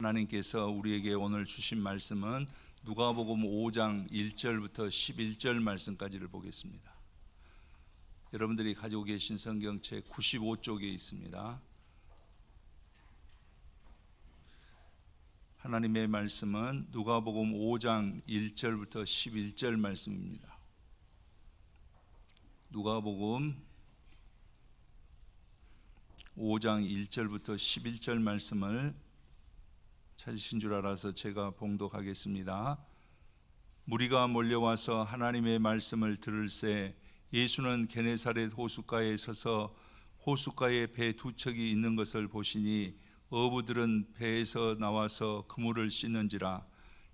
하나님께서 우리에게 오늘 주신 말씀은 누가복음 5장 1절부터 11절 말씀까지를 보겠습니다. 여러분들이 가지고 계신 성경책 95쪽에 있습니다. 하나님의 말씀은 누가복음 5장 1절부터 11절 말씀입니다. 누가복음 5장 1절부터 11절 말씀을 찾으신 줄 알아서 제가 봉독하겠습니다. 무리가 몰려와서 하나님의 말씀을 들을새 예수는 게네사렛 호숫가에 서서 호숫가에 배 두 척이 있는 것을 보시니 어부들은 배에서 나와서 그물을 씻는지라.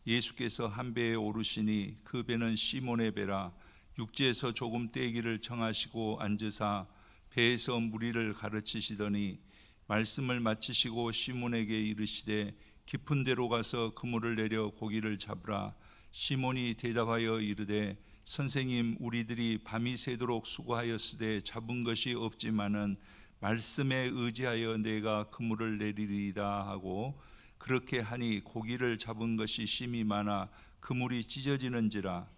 예수께서 한 배에 오르시니 그 배는 시몬의 배라. 육지에서 조금 떼기를 청하시고 앉으사 배에서 무리를 가르치시더니 말씀을 마치시고 시몬에게 이르시되 깊은 데로 가서 그물을 내려 고기를 잡으라. 시몬이 대답하여 이르되 선생님, 우리들이 밤이 새도록 수고하였으되 잡은 것이 없지만은 말씀에 의지하여 내가 그물을 내리리이다 하고, 그렇게 하니 고기를 잡은 것이 심히 많아 그물이 찢어지는지라.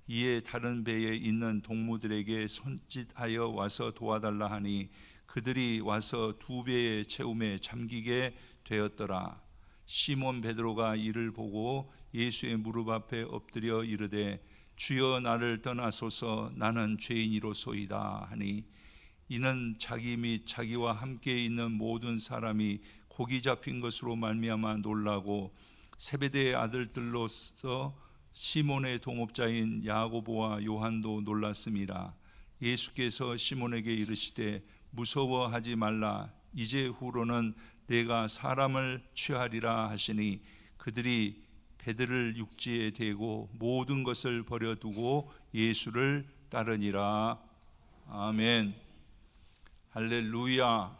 이에 다른 배에 있는 동무들에게 손짓하여 와서 도와달라 하니 그들이 와서 두 배의 채움에 잠기게 되었더라. 시몬 베드로가 이를 보고 예수의 무릎 앞에 엎드려 이르되 주여, 나를 떠나소서, 나는 죄인이로소이다 하니, 이는 자기 및 자기와 함께 있는 모든 사람이 고기 잡힌 것으로 말미암아 놀라고 세베대의 아들들로서 시몬의 동업자인 야고보와 요한도 놀랐음이라. 예수께서 시몬에게 이르시되 무서워하지 말라. 이제 후로는 내가 사람을 취하리라 하시니, 그들이 배들을 육지에 대고 모든 것을 버려두고 예수를 따르니라. 아멘. 할렐루야.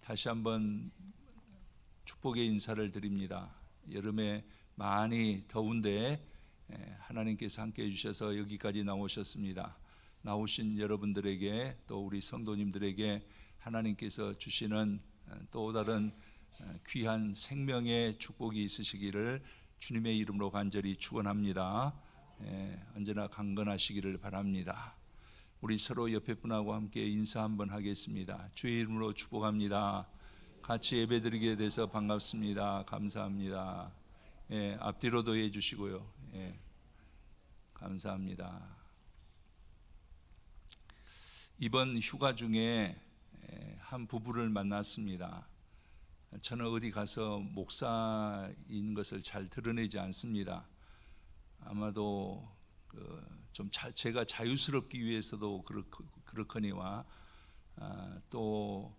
다시 한번 축복의 인사를 드립니다. 여름에 많이 더운데 하나님께서 함께 해주셔서 여기까지 나오셨습니다. 나오신 여러분들에게, 또 우리 성도님들에게 하나님께서 주시는 또 다른 귀한 생명의 축복이 있으시기를 주님의 이름으로 간절히 축원합니다. 언제나 강건하시기를 바랍니다. 우리 서로 옆에 분하고 함께 인사 한번 하겠습니다. 주의 이름으로 축복합니다. 같이 예배드리게 돼서 반갑습니다. 감사합니다. 앞뒤로도 해주시고요. 감사합니다. 이번 휴가 중에 한 부부를 만났습니다. 저는 어디 가서 목사인 것을 잘 드러내지 않습니다. 아마도 제가 자유스럽기 위해서도 그렇거니와 또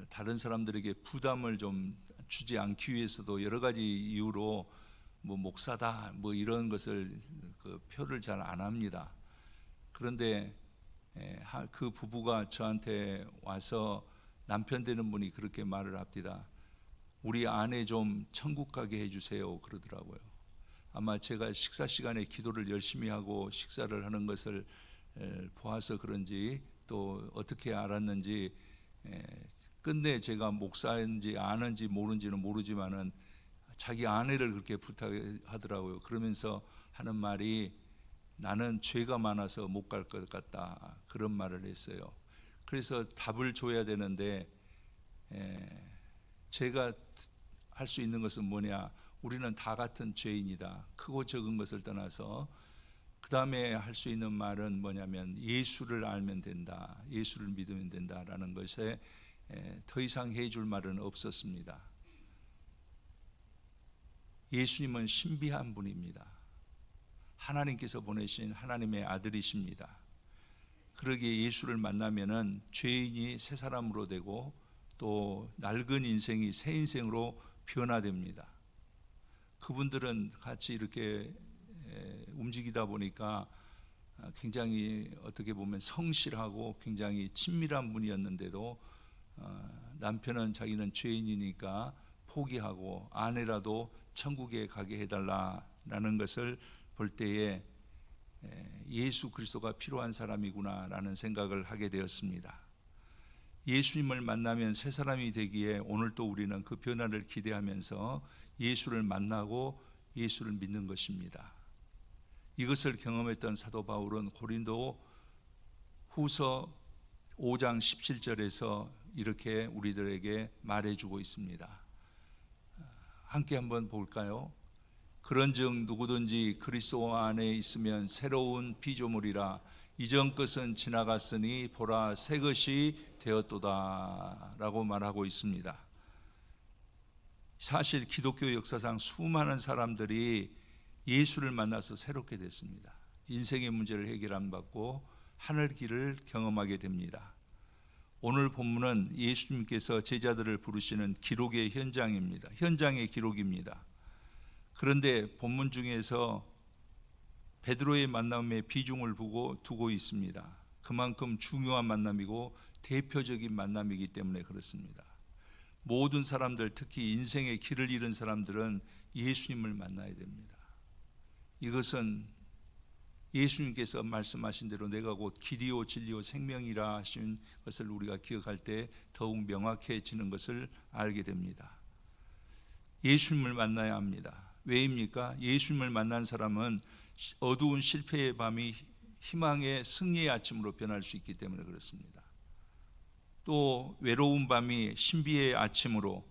다른 사람들에게 부담을 좀 주지 않기 위해서도 여러 가지 이유로 목사다 이런 것을 표를 잘 안 합니다. 그런데 그 부부가 저한테 와서 남편 되는 분이 그렇게 말을 합니다. 우리 아내 좀 천국 가게 해주세요 그러더라고요. 아마 제가 식사 시간에 기도를 열심히 하고 식사를 하는 것을 보아서 그런지, 또 어떻게 알았는지, 끝내 제가 목사인지 아는지 모르는지는 모르지만은 자기 아내를 그렇게 부탁하더라고요. 그러면서 하는 말이, 나는 죄가 많아서 못 갈 것 같다, 그런 말을 했어요. 그래서 답을 줘야 되는데 제가 할 수 있는 것은 뭐냐, 우리는 다 같은 죄인이다, 크고 적은 것을 떠나서. 그 다음에 할 수 있는 말은 뭐냐면 예수를 알면 된다, 예수를 믿으면 된다라는 것에 더 이상 해줄 말은 없었습니다. 예수님은 신비한 분입니다. 하나님께서 보내신 하나님의 아들이십니다. 그러기에 예수를 만나면은 죄인이 새 사람으로 되고 또 낡은 인생이 새 인생으로 변화됩니다. 그분들은 같이 이렇게 움직이다 보니까 굉장히 어떻게 보면 성실하고 굉장히 친밀한 분이었는데도 남편은 자기는 죄인이니까 포기하고 아내라도 천국에 가게 해달라라는 것을 볼 때에 예수 그리스도가 필요한 사람이구나라는 생각을 하게 되었습니다. 예수님을 만나면 새 사람이 되기에 오늘 또 우리는 그 변화를 기대하면서 예수를 만나고 예수를 믿는 것입니다. 이것을 경험했던 사도 바울은 고린도 후서 5장 17절에서 이렇게 우리들에게 말해주고 있습니다. 함께 한번 볼까요? 그런즉 누구든지 그리스도 안에 있으면 새로운 피조물이라 이전 것은 지나갔으니 보라 새 것이 되었도다 라고 말하고 있습니다. 사실 기독교 역사상 수많은 사람들이 예수를 만나서 새롭게 됐습니다. 인생의 문제를 해결 안 받고 하늘 길을 경험하게 됩니다. 오늘 본문은 예수님께서 제자들을 부르시는 기록의 현장입니다. 현장의 기록입니다. 그런데 본문 중에서 베드로의 만남에 비중을 두고 있습니다. 그만큼 중요한 만남이고 대표적인 만남이기 때문에 그렇습니다. 모든 사람들, 특히 인생의 길을 잃은 사람들은 예수님을 만나야 됩니다. 이것은 예수님께서 말씀하신 대로 내가 곧 길이요 진리요 생명이라 하신 것을 우리가 기억할 때 더욱 명확해지는 것을 알게 됩니다. 예수님을 만나야 합니다. 왜입니까? 예수님을 만난 사람은 어두운 실패의 밤이 희망의 승리의 아침으로 변할 수 있기 때문에 그렇습니다. 또 외로운 밤이 신비의 아침으로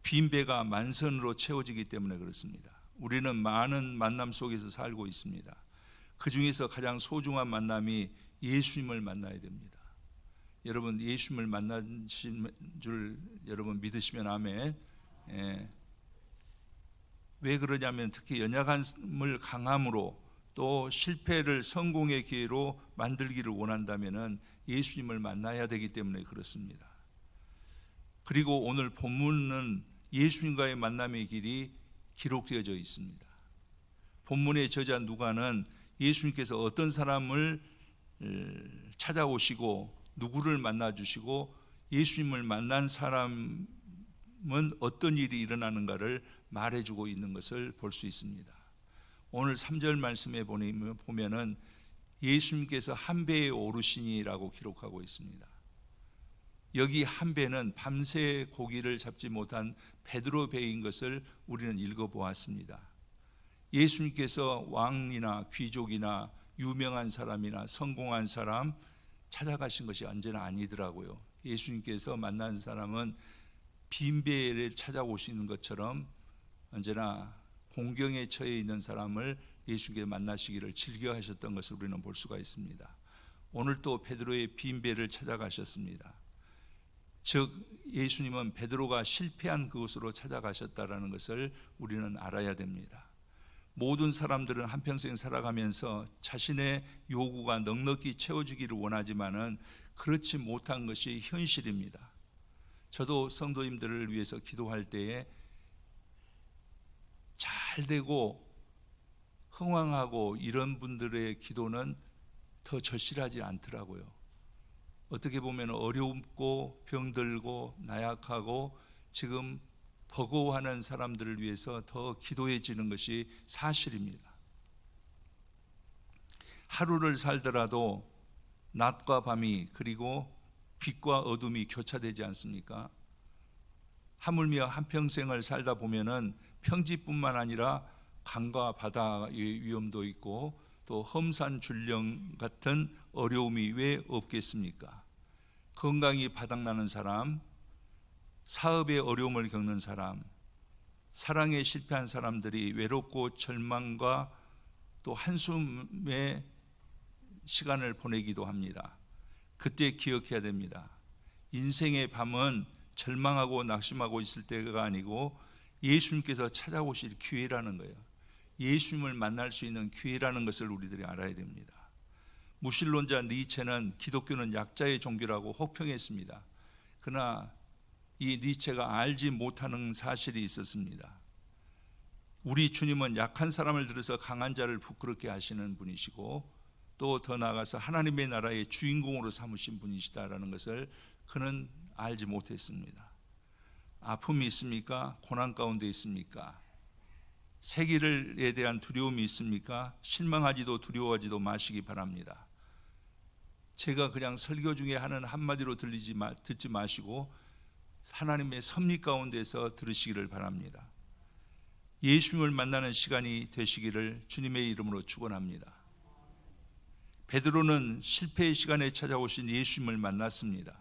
빈 배가 만선으로 채워지기 때문에 그렇습니다. 우리는 많은 만남 속에서 살고 있습니다. 그 중에서 가장 소중한 만남이 예수님을 만나야 됩니다. 여러분 예수님을 만나신 줄 여러분 믿으시면 아멘. 왜 그러냐면 특히 연약함을 강함으로 또 실패를 성공의 기회로 만들기를 원한다면 예수님을 만나야 되기 때문에 그렇습니다. 그리고 오늘 본문은 예수님과의 만남의 길이 기록되어져 있습니다. 본문의 저자 누가는 예수님께서 어떤 사람을 찾아오시고 누구를 만나주시고 예수님을 만난 사람은 어떤 일이 일어나는가를 말해주고 있는 것을 볼 수 있습니다. 오늘 3절 말씀에 보면은 예수님께서 한 배에 오르시니라고 기록하고 있습니다. 여기 한 배는 밤새 고기를 잡지 못한 베드로 배인 것을 우리는 읽어보았습니다. 예수님께서 왕이나 귀족이나 유명한 사람이나 성공한 사람 찾아가신 것이 언제나 아니더라고요. 예수님께서 만난 사람은 빈 배를 찾아오시는 것처럼 언제나 공경에 처해 있는 사람을 예수님께 만나시기를 즐겨 하셨던 것을 우리는 볼 수가 있습니다. 오늘 또 베드로의 빈 배를 찾아가셨습니다. 즉 예수님은 베드로가 실패한 그곳으로 찾아가셨다라는 것을 우리는 알아야 됩니다. 모든 사람들은 한평생 살아가면서 자신의 요구가 넉넉히 채워지기를 원하지만은 그렇지 못한 것이 현실입니다. 저도 성도님들을 위해서 기도할 때에 잘 되고 흥왕하고 이런 분들의 기도는 더 절실하지 않더라고요. 어떻게 보면 어렵고 병들고 나약하고 지금 버거워하는 사람들을 위해서 더 기도해지는 것이 사실입니다. 하루를 살더라도 낮과 밤이 그리고 빛과 어둠이 교차되지 않습니까? 하물며 한평생을 살다 보면은 평지뿐만 아니라 강과 바다의 위험도 있고 또 험산줄령 같은 어려움이 왜 없겠습니까? 건강이 바닥나는 사람, 사업의 어려움을 겪는 사람, 사랑에 실패한 사람들이 외롭고 절망과 또 한숨의 시간을 보내기도 합니다. 그때 기억해야 됩니다. 인생의 밤은 절망하고 낙심하고 있을 때가 아니고 예수님께서 찾아오실 기회라는 거예요. 예수님을 만날 수 있는 기회라는 것을 우리들이 알아야 됩니다. 무신론자 니체는 기독교는 약자의 종교라고 혹평했습니다. 그러나 이 니체가 알지 못하는 사실이 있었습니다. 우리 주님은 약한 사람을 들어서 강한 자를 부끄럽게 하시는 분이시고 또 더 나아가서 하나님의 나라의 주인공으로 삼으신 분이시다라는 것을 그는 알지 못했습니다. 아픔이 있습니까? 고난 가운데 있습니까? 새길에 대한 두려움이 있습니까? 실망하지도 두려워하지도 마시기 바랍니다. 제가 그냥 설교 중에 하는 한마디로 듣지 마시고 하나님의 섭리 가운데서 들으시기를 바랍니다. 예수님을 만나는 시간이 되시기를 주님의 이름으로 축원합니다. 베드로는 실패의 시간에 찾아오신 예수님을 만났습니다.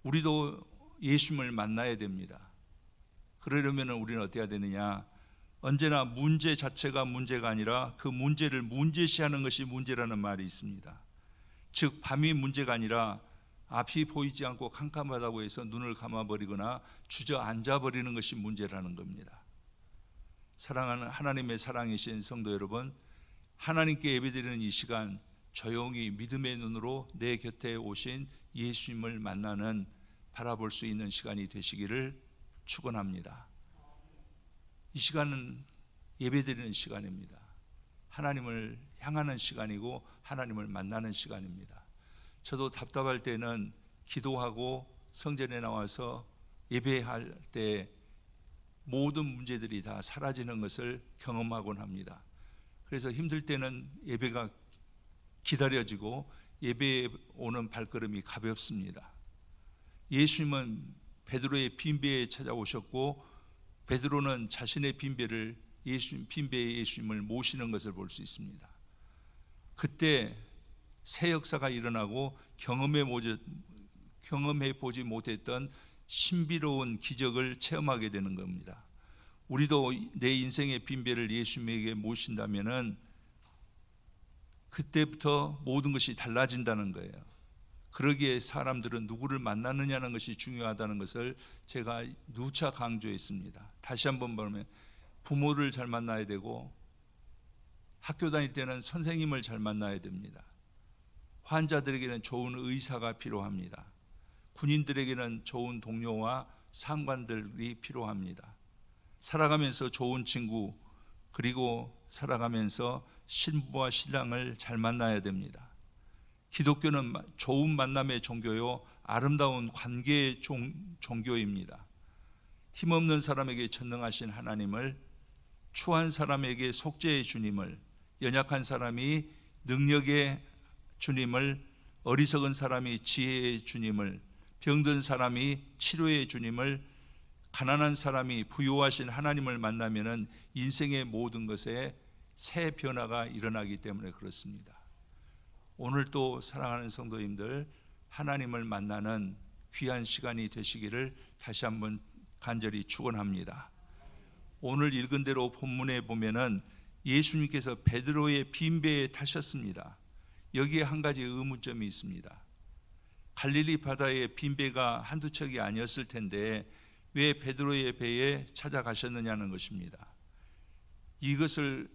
우리도 예수님을 만나야 됩니다. 그러려면 우리는 어떻게 해야 되느냐? 언제나 문제 자체가 문제가 아니라 그 문제를 문제시하는 것이 문제라는 말이 있습니다. 즉 밤이 문제가 아니라 앞이 보이지 않고 캄캄하다고 해서 눈을 감아버리거나 주저앉아버리는 것이 문제라는 겁니다. 사랑하는 하나님의 사랑이신 성도 여러분, 하나님께 예배드리는 이 시간 조용히 믿음의 눈으로 내 곁에 오신 예수님을 만나는 바라볼 수 있는 시간이 되시기를 축원합니다. 이 시간은 예배드리는 시간입니다. 하나님을 향하는 시간이고 하나님을 만나는 시간입니다. 저도 답답할 때는 기도하고 성전에 나와서 예배할 때 모든 문제들이 다 사라지는 것을 경험하곤 합니다. 그래서 힘들 때는 예배가 기다려지고 예배에 오는 발걸음이 가볍습니다. 예수님은 베드로의 빈배에 찾아오셨고 베드로는 자신의 빈배의 예수님을 모시는 것을 볼 수 있습니다. 그때 새 역사가 일어나고 경험해 보지 못했던 신비로운 기적을 체험하게 되는 겁니다. 우리도 내 인생의 빈배를 예수님에게 모신다면은 그때부터 모든 것이 달라진다는 거예요. 그러기에 사람들은 누구를 만나느냐는 것이 중요하다는 것을 제가 누차 강조했습니다. 다시 한번 보면 부모를 잘 만나야 되고 학교 다닐 때는 선생님을 잘 만나야 됩니다. 환자들에게는 좋은 의사가 필요합니다. 군인들에게는 좋은 동료와 상관들이 필요합니다. 살아가면서 좋은 친구, 그리고 살아가면서 신부와 신랑을 잘 만나야 됩니다. 기독교는 좋은 만남의 종교요, 아름다운 관계의 종교입니다. 힘없는 사람에게 전능하신 하나님을, 추한 사람에게 속죄의 주님을, 연약한 사람이 능력의 주님을, 어리석은 사람이 지혜의 주님을, 병든 사람이 치료의 주님을, 가난한 사람이 부유하신 하나님을 만나면은 인생의 모든 것에 새 변화가 일어나기 때문에 그렇습니다. 오늘 또 사랑하는 성도님들, 하나님을 만나는 귀한 시간이 되시기를 다시 한번 간절히 축원합니다. 오늘 읽은 대로 본문에 보면은 예수님께서 베드로의 빈배에 타셨습니다. 여기에 한 가지 의문점이 있습니다. 갈릴리 바다의 빈배가 한두 척이 아니었을 텐데 왜 베드로의 배에 찾아가셨느냐는 것입니다. 이것을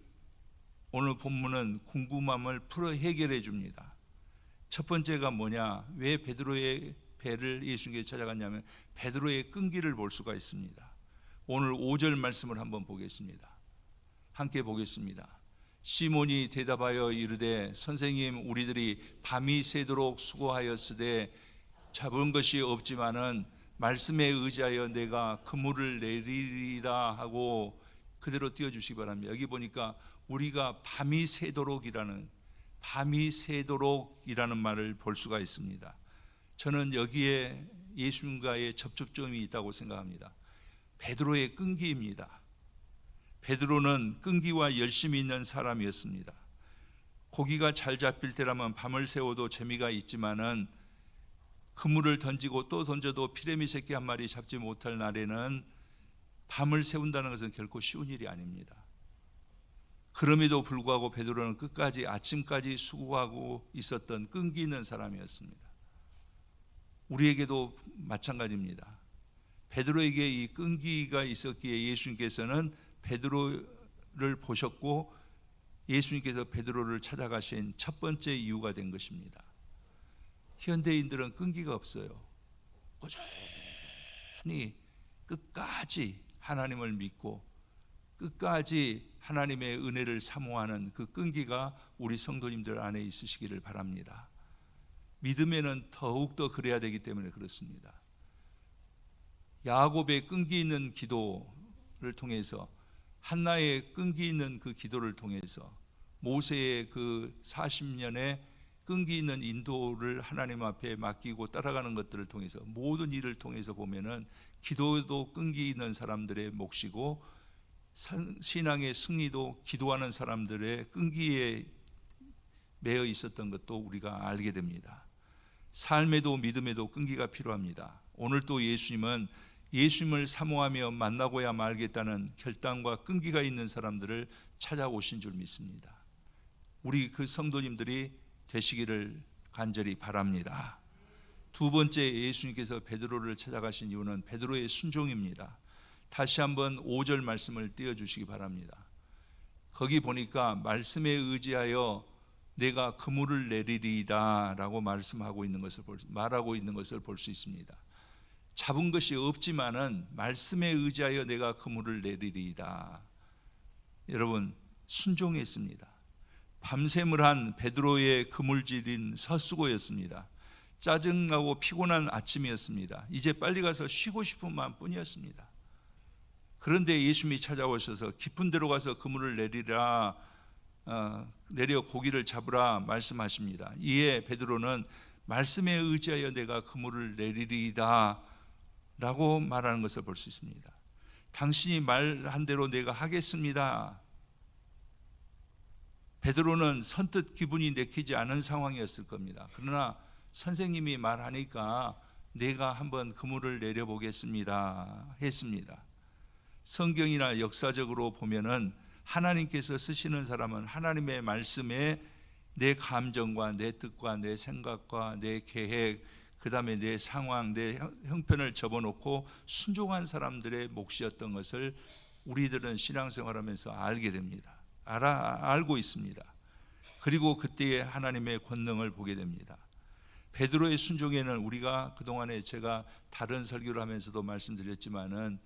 오늘 본문은 궁금함을 풀어 해결해 줍니다. 첫 번째가 뭐냐? 왜 베드로의 배를 예수님께 찾아갔냐면 베드로의 끈기를 볼 수가 있습니다. 오늘 5절 말씀을 한번 보겠습니다. 함께 보겠습니다. 시몬이 대답하여 이르되 선생님, 우리들이 밤이 새도록 수고하였으되 잡은 것이 없지만은 말씀에 의지하여 내가 그물을 내리리다 하고 그대로 띄워주시기 바랍니다. 여기 보니까 우리가 밤이 새도록이라는 말을 볼 수가 있습니다. 저는 여기에 예수님과의 접촉점이 있다고 생각합니다. 베드로의 끈기입니다. 베드로는 끈기와 열심이 있는 사람이었습니다. 고기가 잘 잡힐 때라면 밤을 새워도 재미가 있지만은 그물을 던지고 또 던져도 피레미 새끼 한 마리 잡지 못할 날에는 밤을 새운다는 것은 결코 쉬운 일이 아닙니다. 그럼에도 불구하고 베드로는 끝까지 아침까지 수고하고 있었던 끈기 있는 사람이었습니다. 우리에게도 마찬가지입니다. 베드로에게 이 끈기가 있었기에 예수님께서는 베드로를 보셨고 예수님께서 베드로를 찾아가신 첫 번째 이유가 된 것입니다. 현대인들은 끈기가 없어요. 꾸준히 끝까지 하나님을 믿고 끝까지 하나님의 은혜를 사모하는 그 끈기가 우리 성도님들 안에 있으시기를 바랍니다. 믿음에는 더욱더 그래야 되기 때문에 그렇습니다. 야곱의 끈기 있는 기도를 통해서, 한나의 끈기 있는 그 기도를 통해서, 모세의 그 40년의 끈기 있는 인도를 하나님 앞에 맡기고 따라가는 것들을 통해서, 모든 일을 통해서 보면은 기도도 끈기 있는 사람들의 몫이고 신앙의 승리도 기도하는 사람들의 끈기에 매여 있었던 것도 우리가 알게 됩니다. 삶에도 믿음에도 끈기가 필요합니다. 오늘 또 예수님은 예수님을 사모하며 만나고야 말겠다는 결단과 끈기가 있는 사람들을 찾아오신 줄 믿습니다. 우리 그 성도님들이 되시기를 간절히 바랍니다. 두 번째, 예수님께서 베드로를 찾아가신 이유는 베드로의 순종입니다. 다시 한번 5절 말씀을 띄워주시기 바랍니다. 거기 보니까 말씀에 의지하여 내가 그물을 내리리이다 라고 말하고 있는 것을 볼 수 있습니다. 잡은 것이 없지만은 말씀에 의지하여 내가 그물을 내리리이다. 여러분, 순종했습니다. 밤샘을 한 베드로의 그물질인 서수고였습니다. 짜증나고 피곤한 아침이었습니다. 이제 빨리 가서 쉬고 싶은 마음뿐이었습니다. 그런데 예수님이 찾아오셔서 깊은 데로 가서 그물을 내리라, 내려 고기를 잡으라 말씀하십니다. 이에 베드로는 말씀에 의지하여 내가 그물을 내리리이다 라고 말하는 것을 볼 수 있습니다. 당신이 말한 대로 내가 하겠습니다. 베드로는 선뜻 기분이 내키지 않은 상황이었을 겁니다. 그러나 선생님이 말하니까 내가 한번 그물을 내려보겠습니다 했습니다. 성경이나 역사적으로 보면은 하나님께서 쓰시는 사람은 하나님의 말씀에 내 감정과 내 뜻과 내 생각과 내 계획, 그 다음에 내 상황, 내 형편을 접어놓고 순종한 사람들의 몫이었던 것을 우리들은 신앙생활하면서 알게 됩니다. 알고 있습니다. 그리고 그때의 하나님의 권능을 보게 됩니다. 베드로의 순종에는 우리가 그동안에 제가 다른 설교를 하면서도 말씀드렸지만은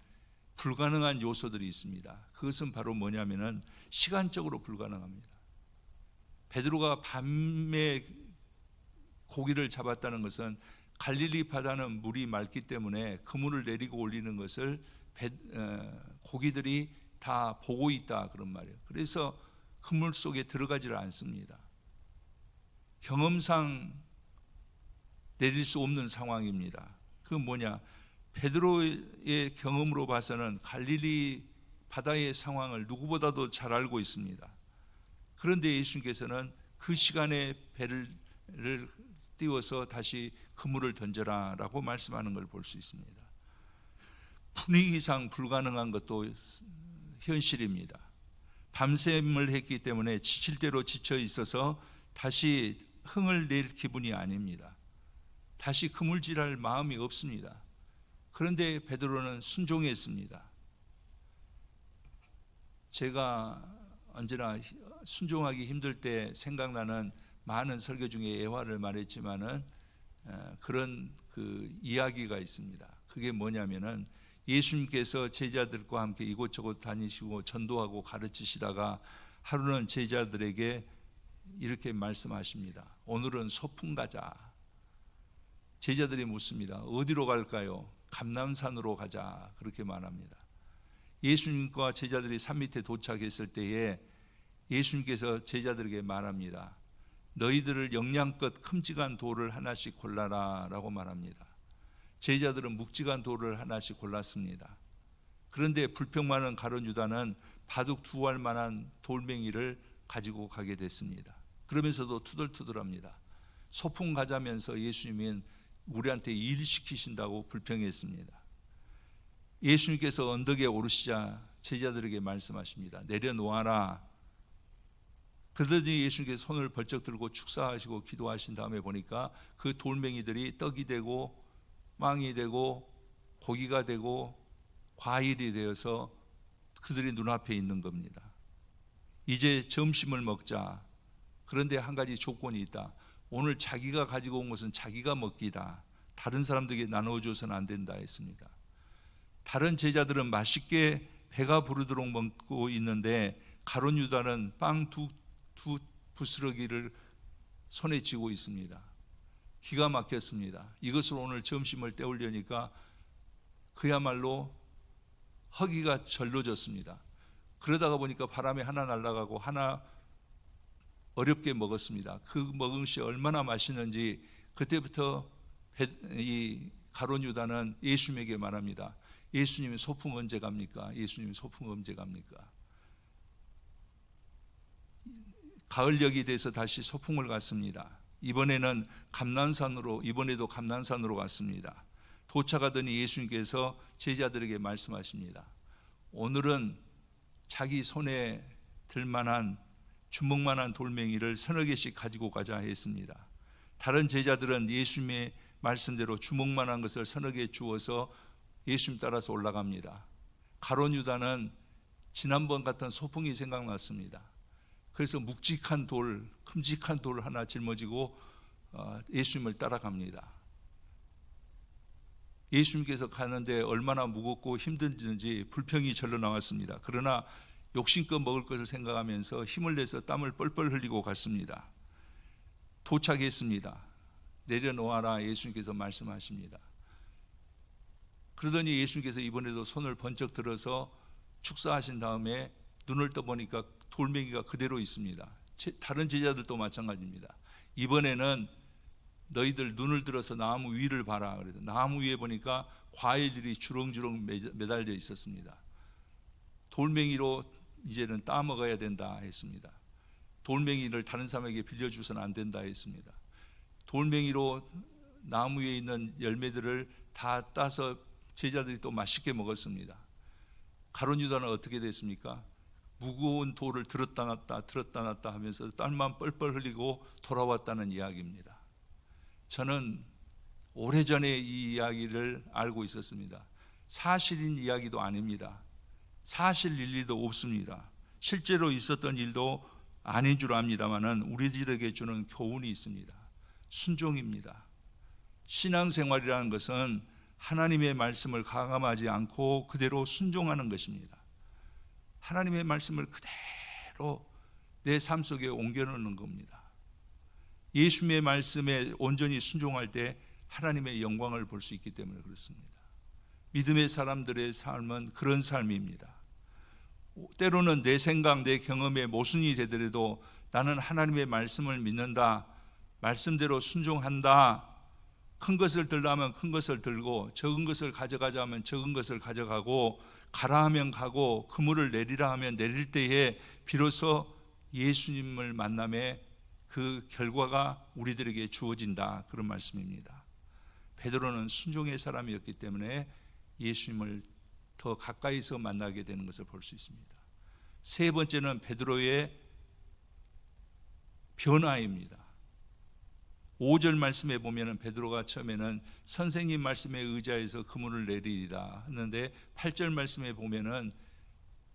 불가능한 요소들이 있습니다. 그것은 바로 뭐냐면은 시간적으로 불가능합니다. 베드로가 밤에 고기를 잡았다는 것은 갈릴리 바다는 물이 맑기 때문에 그물을 내리고 올리는 것을 고기들이 다 보고 있다 그런 말이에요. 그래서 그물 속에 들어가지를 않습니다. 경험상 내릴 수 없는 상황입니다. 그건 뭐냐? 베드로의 경험으로 봐서는 갈릴리 바다의 상황을 누구보다도 잘 알고 있습니다. 그런데 예수님께서는 그 시간에 배를 띄워서 다시 그물을 던져라 라고 말씀하는 걸 볼 수 있습니다. 분위기상 불가능한 것도 현실입니다. 밤샘을 했기 때문에 지칠 대로 지쳐 있어서 다시 흥을 낼 기분이 아닙니다. 다시 그물질할 마음이 없습니다. 그런데 베드로는 순종했습니다. 제가 언제나 순종하기 힘들 때 생각나는 많은 설교 중에 예화를 말했지만은 그런 그 이야기가 있습니다. 그게 뭐냐면은 예수님께서 제자들과 함께 이곳저곳 다니시고 전도하고 가르치시다가 하루는 제자들에게 이렇게 말씀하십니다. 오늘은 소풍 가자. 제자들이 묻습니다. 어디로 갈까요? 감람산으로 가자. 그렇게 말합니다. 예수님과 제자들이 산 밑에 도착했을 때에 예수님께서 제자들에게 말합니다. 너희들을 영양껏 큼직한 돌을 하나씩 골라라 라고 말합니다. 제자들은 묵직한 돌을 하나씩 골랐습니다. 그런데 불평 많은 가룟 유다는 바둑 2알 만한 돌멩이를 가지고 가게 됐습니다. 그러면서도 투덜투덜합니다. 소풍 가자면서 예수님은 우리한테 일 시키신다고 불평했습니다. 예수님께서 언덕에 오르시자 제자들에게 말씀하십니다. 내려놓아라. 그러더니 예수님께서 손을 벌쩍 들고 축사하시고 기도하신 다음에 보니까 그 돌멩이들이 떡이 되고 빵이 되고 고기가 되고 과일이 되어서 그들의 눈앞에 있는 겁니다. 이제 점심을 먹자. 그런데 한 가지 조건이 있다. 오늘 자기가 가지고 온 것은 자기가 먹기다. 다른 사람들에게 나눠줘서는 안 된다 했습니다. 다른 제자들은 맛있게 배가 부르도록 먹고 있는데 가룟 유다는 빵 두 부스러기를 손에 쥐고 있습니다. 기가 막혔습니다. 이것으로 오늘 점심을 때우려니까 그야말로 허기가 절로졌습니다. 그러다가 보니까 바람에 하나 날아가고 하나 어렵게 먹었습니다. 그 먹은 것이 얼마나 맛있는지 그때부터 이 가룟 유다는 예수님에게 말합니다. 예수님이 소풍 언제 갑니까? 예수님이 소풍 언제 갑니까? 가을녘이 돼서 다시 소풍을 갔습니다. 이번에도 감난산으로 갔습니다. 도착하더니 예수님께서 제자들에게 말씀하십니다. 오늘은 자기 손에 들만한 주먹만한 돌멩이를 서너 개씩 가지고 가자 했습니다. 다른 제자들은 예수님의 말씀대로 주먹만한 것을 서너 개 주어서 예수님 따라서 올라갑니다. 가룟 유다는 지난번 같은 소풍이 생각났습니다. 그래서 묵직한 돌, 큼직한 돌 하나 짊어지고 예수님을 따라갑니다. 예수님께서 가는데 얼마나 무겁고 힘든지 불평이 절로 나왔습니다. 그러나 욕심껏 먹을 것을 생각하면서 힘을 내서 땀을 뻘뻘 흘리고 갔습니다. 도착했습니다. 내려놓아라 예수님께서 말씀하십니다. 그러더니 예수님께서 이번에도 손을 번쩍 들어서 축사하신 다음에 눈을 떠보니까 돌멩이가 그대로 있습니다. 다른 제자들도 마찬가지입니다. 이번에는 너희들 눈을 들어서 나무 위를 봐라. 그래서 나무 위에 보니까 과일들이 주렁주렁 매달려 있었습니다. 돌멩이로 이제는 따먹어야 된다 했습니다. 돌멩이를 다른 사람에게 빌려주서는 안 된다 했습니다. 돌멩이로 나무 위에 있는 열매들을 다 따서 제자들이 또 맛있게 먹었습니다. 가룟 유다는 어떻게 됐습니까? 무거운 돌을 들었다 놨다 하면서 땀만 뻘뻘 흘리고 돌아왔다는 이야기입니다. 저는 오래전에 이 이야기를 알고 있었습니다. 사실인 이야기도 아닙니다. 사실 일리도 없습니다. 실제로 있었던 일도 아닌 줄 압니다만은 우리들에게 주는 교훈이 있습니다. 순종입니다. 신앙생활이라는 것은 하나님의 말씀을 가감하지 않고 그대로 순종하는 것입니다. 하나님의 말씀을 그대로 내 삶 속에 옮겨놓는 겁니다. 예수님의 말씀에 온전히 순종할 때 하나님의 영광을 볼 수 있기 때문에 그렇습니다. 믿음의 사람들의 삶은 그런 삶입니다. 때로는 내 생각, 내 경험에 모순이 되더라도 나는 하나님의 말씀을 믿는다, 말씀대로 순종한다. 큰 것을 들라면 큰 것을 들고 적은 것을 가져가자 하면 적은 것을 가져가고 가라 하면 가고 그물을 내리라 하면 내릴 때에 비로소 예수님을 만남에 그 결과가 우리들에게 주어진다, 그런 말씀입니다. 베드로는 순종의 사람이었기 때문에 예수님을 더 가까이서 만나게 되는 것을 볼 수 있습니다. 세 번째는 베드로의 변화입니다. 5절 말씀에 보면 베드로가 처음에는 선생님 말씀에 의지해서 그물을 내리리라 하는데 8절 말씀에 보면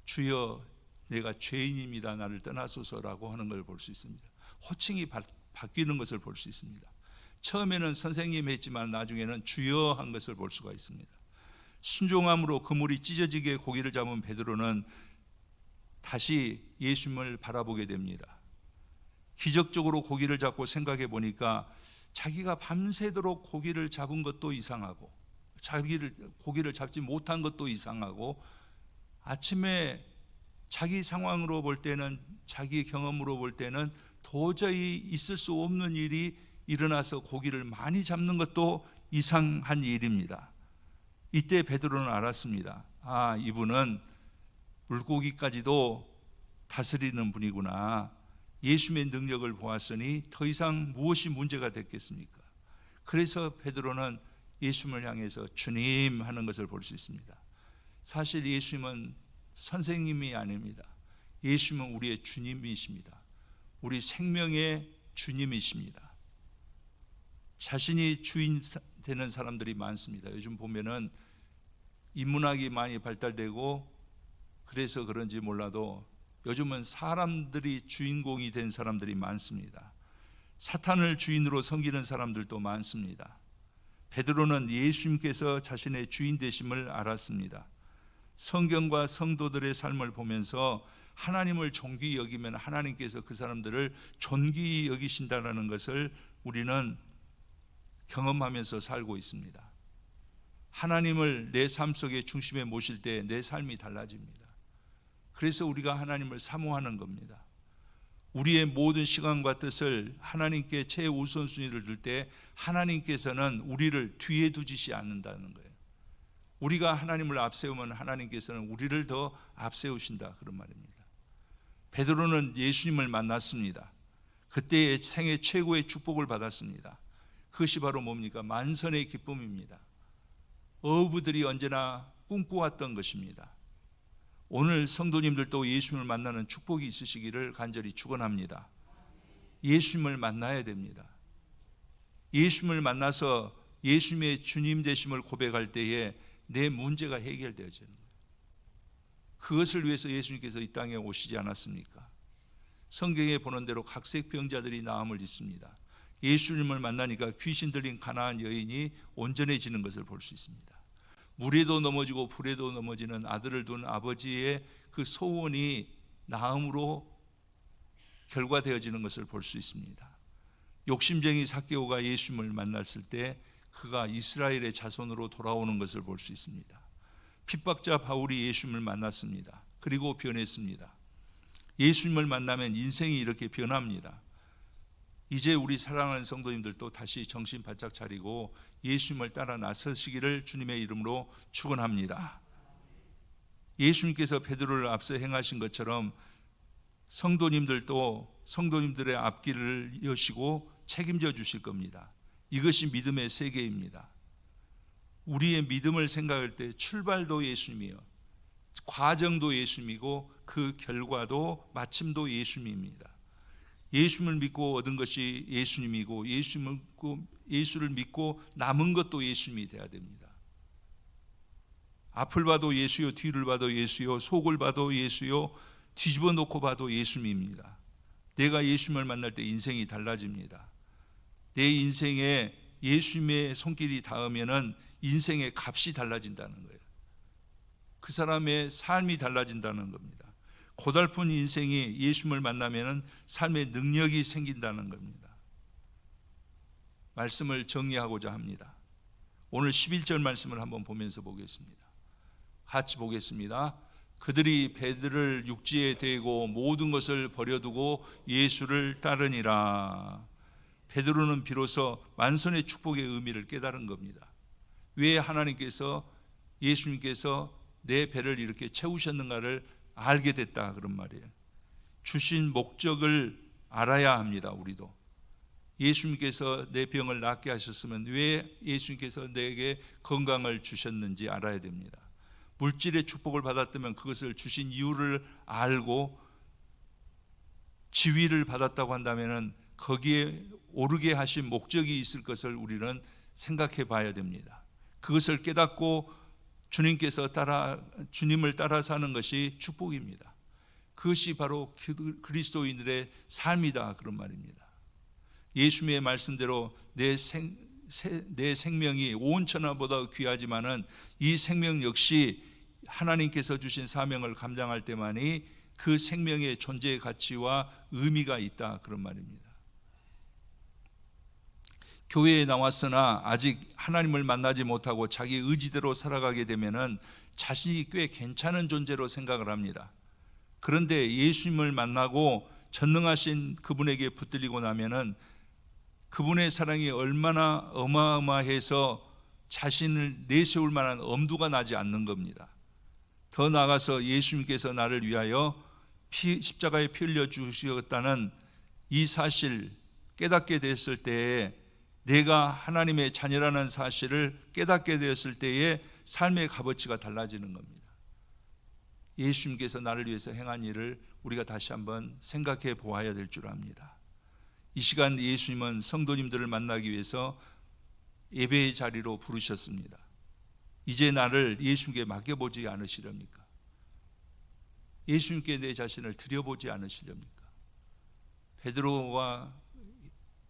주여 내가 죄인입니다, 나를 떠나소서라고 하는 걸 볼 수 있습니다. 호칭이 바뀌는 것을 볼 수 있습니다. 처음에는 선생님 했지만 나중에는 주여 한 것을 볼 수가 있습니다. 순종함으로 그물이 찢어지게 고기를 잡은 베드로는 다시 예수님을 바라보게 됩니다. 기적적으로 고기를 잡고 생각해 보니까 자기가 밤새도록 고기를 잡은 것도 이상하고 고기를 잡지 못한 것도 이상하고 아침에 자기 상황으로 볼 때는, 자기 경험으로 볼 때는 도저히 있을 수 없는 일이 일어나서 고기를 많이 잡는 것도 이상한 일입니다. 이때 베드로는 알았습니다. 아, 이분은 물고기까지도 다스리는 분이구나. 예수님의 능력을 보았으니 더 이상 무엇이 문제가 됐겠습니까? 그래서 베드로는 예수님을 향해서 주님 하는 것을 볼 수 있습니다. 사실 예수님은 선생님이 아닙니다. 예수님은 우리의 주님이십니다. 우리 생명의 주님이십니다. 자신이 주인 되는 사람들이 많습니다. 요즘 보면은 인문학이 많이 발달되고 그래서 그런지 몰라도 요즘은 사람들이 주인공이 된 사람들이 많습니다. 사탄을 주인으로 섬기는 사람들도 많습니다. 베드로는 예수님께서 자신의 주인 되심을 알았습니다. 성경과 성도들의 삶을 보면서 하나님을 존귀히 여기면 하나님께서 그 사람들을 존귀히 여기신다는 것을 우리는 경험하면서 살고 있습니다. 하나님을 내 삶 속에 중심에 모실 때 내 삶이 달라집니다. 그래서 우리가 하나님을 사모하는 겁니다. 우리의 모든 시간과 뜻을 하나님께 최우선순위를 둘 때 하나님께서는 우리를 뒤에 두지 않는다는 거예요. 우리가 하나님을 앞세우면 하나님께서는 우리를 더 앞세우신다, 그런 말입니다. 베드로는 예수님을 만났습니다. 그때의 생애 최고의 축복을 받았습니다. 그것이 바로 뭡니까? 만선의 기쁨입니다. 어부들이 언제나 꿈꿔왔던 것입니다. 오늘 성도님들도 예수님을 만나는 축복이 있으시기를 간절히 축원합니다. 예수님을 만나야 됩니다. 예수님을 만나서 예수님의 주님 되심을 고백할 때에 내 문제가 해결되어지는 거예요. 그것을 위해서 예수님께서 이 땅에 오시지 않았습니까? 성경에 보는 대로 각색 병자들이 나음을 입습니다. 예수님을 만나니까 귀신 들린 가나안 여인이 온전해지는 것을 볼 수 있습니다. 물에도 넘어지고 불에도 넘어지는 아들을 둔 아버지의 그 소원이 나음으로 결과되어지는 것을 볼 수 있습니다. 욕심쟁이 삭개오가 예수님을 만났을 때 그가 이스라엘의 자손으로 돌아오는 것을 볼 수 있습니다. 핍박자 바울이 예수님을 만났습니다. 그리고 변했습니다. 예수님을 만나면 인생이 이렇게 변합니다. 이제 우리 사랑하는 성도님들도 다시 정신 바짝 차리고 예수님을 따라 나서시기를 주님의 이름으로 축원합니다. 예수님께서 베드로를 앞서 행하신 것처럼 성도님들도 성도님들의 앞길을 여시고 책임져 주실 겁니다. 이것이 믿음의 세계입니다. 우리의 믿음을 생각할 때 출발도 예수님이요, 과정도 예수님이고 그 결과도 마침도 예수님입니다. 예수님을 믿고 얻은 것이 예수님이고 예수를 믿고 남은 것도 예수님이 되어야 됩니다. 앞을 봐도 예수요, 뒤를 봐도 예수요, 속을 봐도 예수요, 뒤집어 놓고 봐도 예수님입니다. 내가 예수님을 만날 때 인생이 달라집니다. 내 인생에 예수님의 손길이 닿으면은 인생의 값이 달라진다는 거예요. 그 사람의 삶이 달라진다는 겁니다. 고달픈 인생이 예수님을 만나면 삶의 능력이 생긴다는 겁니다. 말씀을 정리하고자 합니다. 오늘 11절 말씀을 한번 보면서 보겠습니다. 같이 보겠습니다. 그들이 배들을 육지에 대고 모든 것을 버려두고 예수를 따르니라. 베드로는 비로소 만선의 축복의 의미를 깨달은 겁니다. 왜 하나님께서, 예수님께서 내 배를 이렇게 채우셨는가를 알게 됐다, 그런 말이에요. 주신 목적을 알아야 합니다. 우리도 예수님께서 내 병을 낫게 하셨으면 왜 예수님께서 내게 건강을 주셨는지 알아야 됩니다. 물질의 축복을 받았다면 그것을 주신 이유를 알고 지위를 받았다고 한다면 거기에 오르게 하신 목적이 있을 것을 우리는 생각해 봐야 됩니다. 그것을 깨닫고 주님을 따라 사는 것이 축복입니다. 그것이 바로 그리스도인들의 삶이다, 그런 말입니다. 예수님의 말씀대로 내 생명이 온 천하보다 귀하지만은 이 생명 역시 하나님께서 주신 사명을 감당할 때만이 그 생명의 존재의 가치와 의미가 있다, 그런 말입니다. 교회에 나왔으나 아직 하나님을 만나지 못하고 자기 의지대로 살아가게 되면은 자신이 꽤 괜찮은 존재로 생각을 합니다. 그런데 예수님을 만나고 전능하신 그분에게 붙들리고 나면은 그분의 사랑이 얼마나 어마어마해서 자신을 내세울 만한 엄두가 나지 않는 겁니다. 더 나아가서 예수님께서 나를 위하여 십자가에 피 흘려 주셨다는 이 사실 깨닫게 됐을 때에, 내가 하나님의 자녀라는 사실을 깨닫게 되었을 때에 삶의 값어치가 달라지는 겁니다. 예수님께서 나를 위해서 행한 일을 우리가 다시 한번 생각해 보아야 될 줄 압니다. 이 시간 예수님은 성도님들을 만나기 위해서 예배의 자리로 부르셨습니다. 이제 나를 예수님께 맡겨보지 않으시렵니까? 예수님께 내 자신을 드려보지 않으시렵니까? 베드로와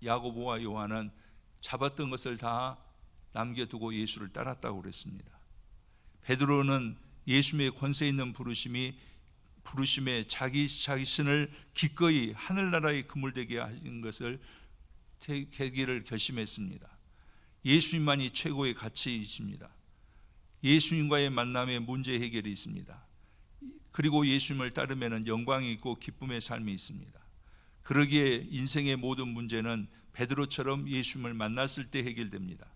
야고보와 요한은 잡았던 것을 다 남겨두고 예수를 따랐다고 그랬습니다. 베드로는 예수님의 권세 있는 부르심에 자기 자신을 기꺼이 하늘나라의 그물되게 하신 것을 계기를 결심했습니다. 예수님만이 최고의 가치이십니다. 예수님과의 만남에 문제 해결이 있습니다. 그리고 예수님을 따르면 영광이 있고 기쁨의 삶이 있습니다. 그러기에 인생의 모든 문제는 베드로처럼 예수님을 만났을 때 해결됩니다.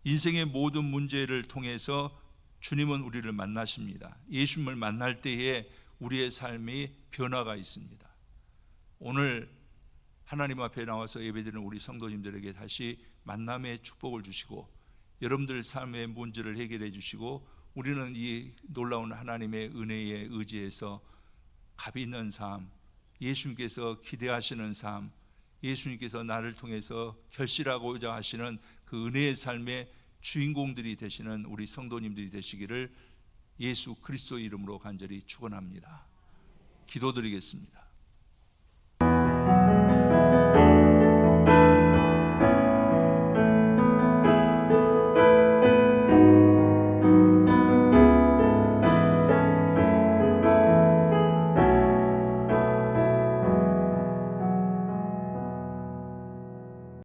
인생의 모든 문제를 통해서 주님은 우리를 만나십니다. 예수님을 만날 때에 우리의 삶이 변화가 있습니다. 오늘 하나님 앞에 나와서 예배드리는 우리 성도님들에게 다시 만남의 축복을 주시고 여러분들 삶의 문제를 해결해 주시고 우리는 이 놀라운 하나님의 은혜에 의지해서 값이 있는 삶, 예수님께서 기대하시는 삶, 예수님께서 나를 통해서 결실하고자 하시는 그 은혜의 삶의 주인공들이 되시는 우리 성도님들이 되시기를 예수 그리스도 이름으로 간절히 축원합니다. 기도드리겠습니다.